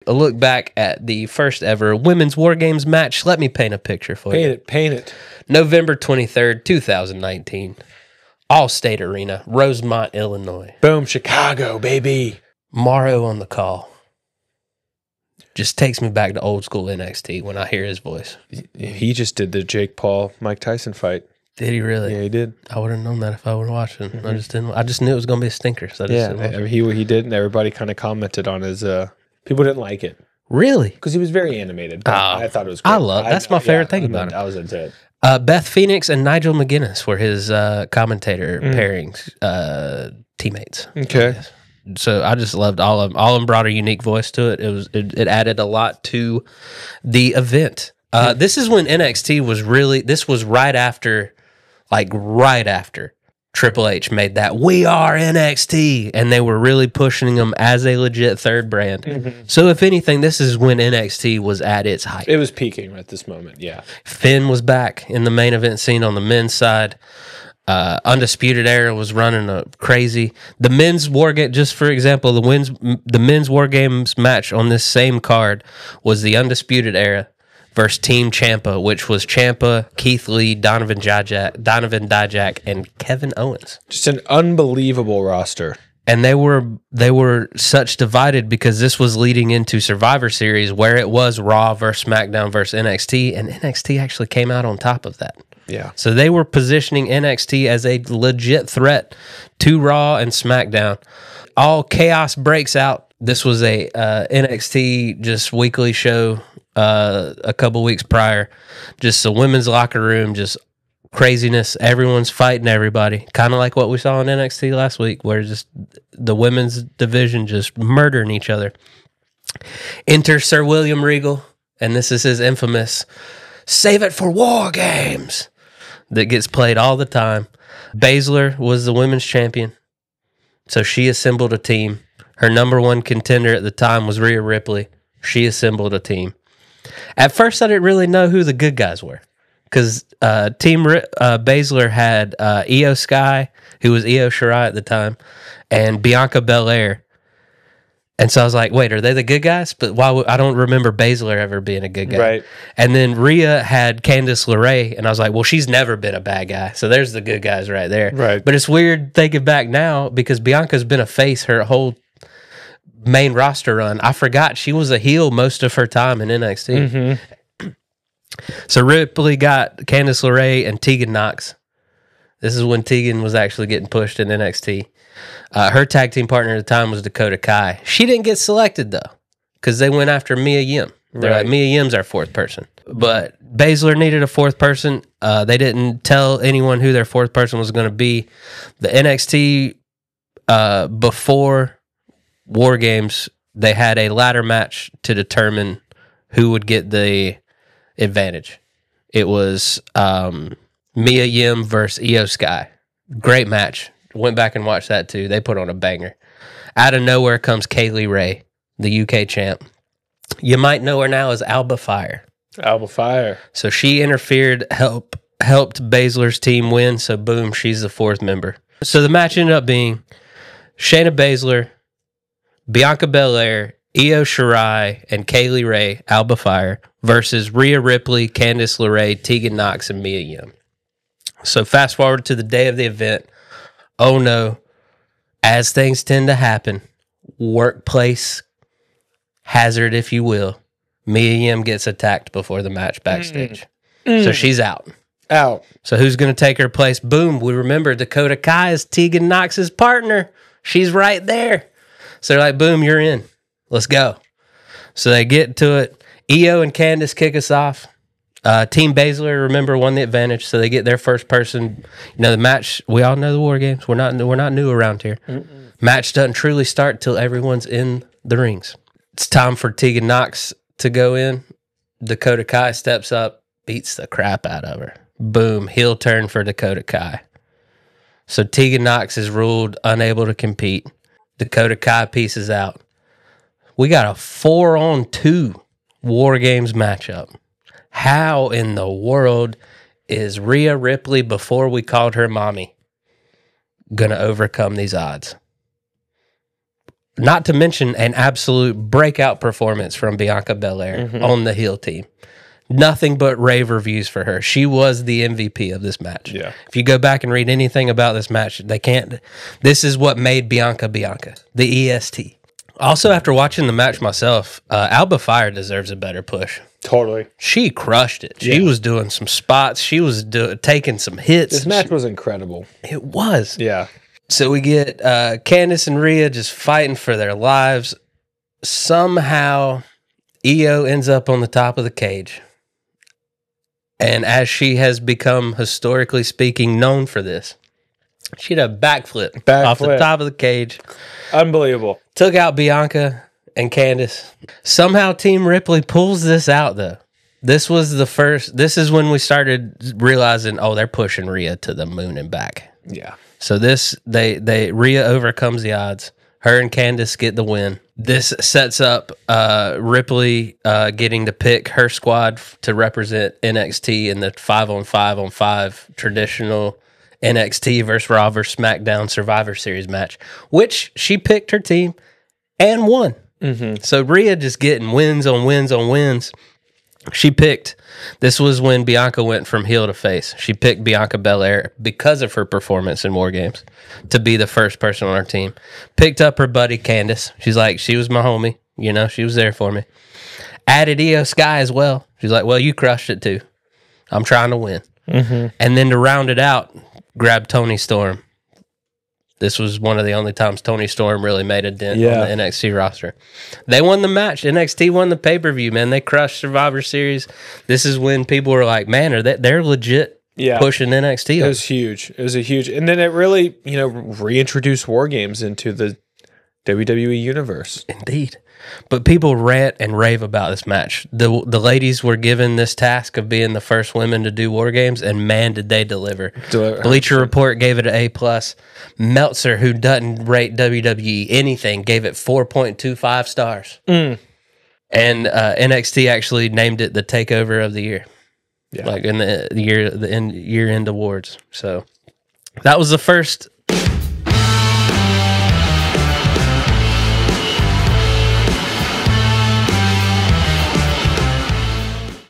A look back at the first ever women's WarGames match. Let me paint a picture for you. Paint it. November 23rd, 2019. All-State Arena, Rosemont, Illinois. Boom, Chicago, baby. Morrow on the call. Just takes me back to old school NXT when I hear his voice. He just did the Jake Paul, Mike Tyson fight. Did he really? Yeah, he did. I would have known that if I were watching. I just didn't. I just knew it was going to be a stinker. So I just didn't watch it. He did, and everybody kind of commented on his. People didn't like it Really? because he was very animated. But I thought it was great. That's my favorite thing about it. I was into it. Beth Phoenix and Nigel McGuinness were his commentator pairings teammates. Okay. So I just loved all of them. All of them brought a unique voice to it. It added a lot to the event. This is when NXT was really. This was right after Triple H made that "We Are NXT," and they were really pushing them as a legit third brand. So if anything, this is when NXT was at its height. It was peaking at this moment. Yeah. Finn was back in the main event scene on the men's side. Undisputed Era was running crazy. The men's war game, just for example, the men's War Games match on this same card was the Undisputed Era versus Team Ciampa, which was Ciampa, Keith Lee, Donovan Dijak, and Kevin Owens. Just an unbelievable roster. And they were such divided because this was leading into Survivor Series where it was Raw versus SmackDown versus NXT, and NXT actually came out on top of that. Yeah. So they were positioning NXT as a legit threat to Raw and SmackDown. All chaos breaks out. This was a NXT just weekly show a couple weeks prior. Just the women's locker room, just craziness. Everyone's fighting everybody. Kind of like what we saw in NXT last week, where just the women's division just murdering each other. Enter Sir William Regal, and this is his infamous "Save it for War Games" that gets played all the time. Baszler was the women's champion, so she assembled a team. Her number one contender at the time was Rhea Ripley. She assembled a team. At first, I didn't really know who the good guys were because Team Baszler had Io Sky, who was Io Shirai at the time, and Bianca Belair. And so I was like, wait, are they the good guys? But I don't remember Baszler ever being a good guy. Right. And then Rhea had Candice LeRae, and I was like, well, she's never been a bad guy. So there's the good guys right there. Right. But it's weird thinking back now because Bianca's been a face her whole main roster run. I forgot she was a heel most of her time in NXT. So Ripley got Candice LeRae and Tegan Knox. This is when Tegan was actually getting pushed in NXT. Her tag team partner at the time was Dakota Kai. She didn't get selected, though, because they went after Mia Yim. They're like, Mia Yim's our fourth person. But Baszler needed a fourth person. They didn't tell anyone who their fourth person was going to be. The NXT, before War Games, they had a ladder match to determine who would get the advantage. It was Mia Yim versus Io Sky. Great match. Went back and watched that too. They put on a banger. Out of nowhere comes Kaylee Ray, the UK champ. You might know her now as Alba Fire. Alba Fire. So she interfered, helped Baszler's team win. So boom, she's the fourth member. So the match ended up being Shayna Baszler, Bianca Belair, Io Shirai, and Kaylee Ray, Alba Fire, versus Rhea Ripley, Candice LeRae, Tegan Knox, and Mia Yim. So fast forward to the day of the event. Oh no, as things tend to happen, workplace hazard, if you will, Mia Yim gets attacked before the match backstage. So she's out. So who's going to take her place? Boom, we remember Dakota Kai is Tegan Knox's partner. She's right there. So they're like, boom, you're in. Let's go. So they get to it. Io and Candice kick us off. Team Baszler, remember, won the advantage, so they get their first person. You know, the match, we all know the War Games. We're not new around here. Match doesn't truly start till everyone's in the rings. It's time for Tegan Knox to go in. Dakota Kai steps up, beats the crap out of her. Boom, heel turn for Dakota Kai. So Tegan Knox is ruled unable to compete. Dakota Kai pieces out. We got a 4-on-2 War Games matchup. How in the world is Rhea Ripley, before we called her mommy, going to overcome these odds? not to mention an absolute breakout performance from Bianca Belair on the heel team. Nothing but rave reviews for her. She was the MVP of this match. Yeah. If you go back and read anything about this match, they can't. This is what made Bianca, the EST. Also, after watching the match myself, Alba Fire deserves a better push. Totally. She crushed it. She was doing some spots. She was taking some hits. This match was incredible. It was. Yeah. So we get Candice and Rhea just fighting for their lives. Somehow, Io ends up on the top of the cage. And as she has become, historically speaking, known for this, she did a backflip off the top of the cage. Unbelievable. Took out Bianca and Candice. Somehow Team Ripley pulls this out, though. This was the first. This is when we started realizing, oh, they're pushing Rhea to the moon and back. Yeah. So Rhea overcomes the odds. Her and Candice get the win. This sets up Ripley getting to pick her squad to represent NXT in the 5-on-5-on-5 traditional NXT versus Raw versus SmackDown Survivor Series match, which she picked her team and won. So Rhea just getting wins on wins on wins. She picked, this was when Bianca went from heel to face. She picked Bianca Belair because of her performance in WarGames to be the first person on her team. Picked up her buddy Candice. She's like, she was my homie. You know, she was there for me. Added Io Sky as well. She's like, well, you crushed it too. I'm trying to win. And then to round it out, grabbed Toni Storm. This was one of the only times Toni Storm really made a dent on the NXT roster. They won the match. NXT won the pay-per-view, man. They crushed Survivor Series. This is when people were like, man, they're legit pushing NXT. It was huge. It was a huge... And then it really, reintroduced WarGames into the WWE universe. Indeed. But people rant and rave about this match. The ladies were given this task of being the first women to do WarGames, and man, did they deliver. Bleacher Report gave it an A+. Meltzer, who doesn't rate WWE anything, gave it 4.25 stars. And NXT actually named it the Takeover of the year. Yeah. Like in the year-end awards. So that was the first